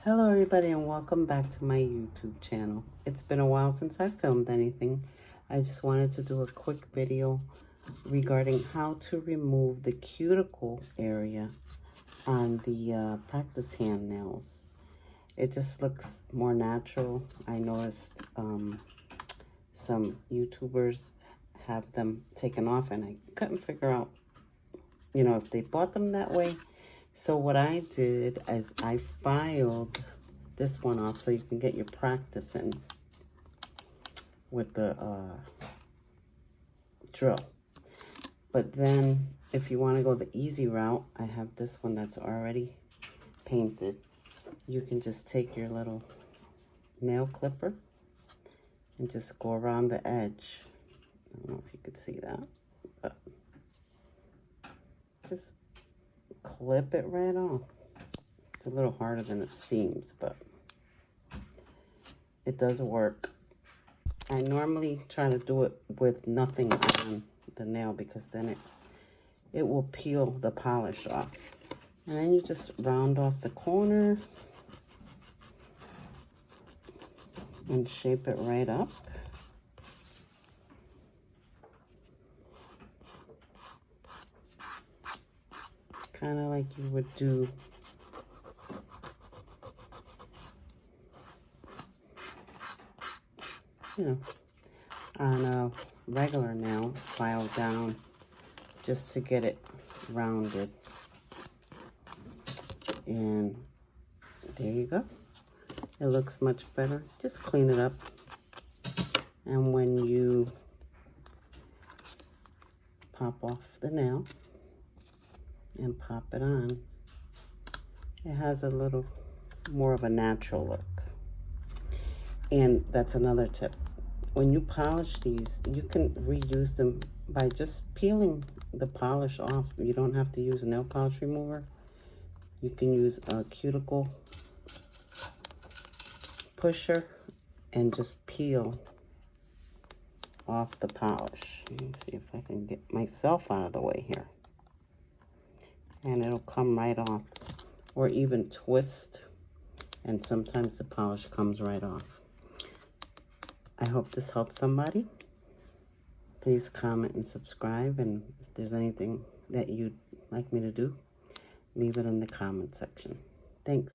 Hello everybody and welcome back to my YouTube channel. It's been a while since I filmed anything. I just wanted to do a quick video regarding how to remove the cuticle area on the practice hand nails. It just looks more natural. I noticed some YouTubers have them taken off and I couldn't figure out, if they bought them that way. So what I did is I filed this one off so you can get your practice in with the drill. But then if you want to go the easy route, I have this one that's already painted. You can just take your little nail clipper and just go around the edge. I don't know if you could see that, but just clip it right off. It's a little harder than it seems, but it does work. I normally try to do it with nothing on the nail because then it will peel the polish off. And then you just round off the corner and shape it right up. Kind of like you would do on a regular nail, file down just to get it rounded. And there you go. It looks much better. Just clean it up. And when you pop off the nail and pop it on, it has a little more of a natural look. And that's another tip. When you polish these, you can reuse them by just peeling the polish off. You don't have to use a nail polish remover. You can use a cuticle pusher and just peel off the polish. Let me see if I can get myself out of the way here. And it'll come right off. Or even twist, and sometimes the polish comes right off. I hope this helps somebody. Please comment and subscribe, and if there's anything that you'd like me to do, leave it in the comment section. Thanks.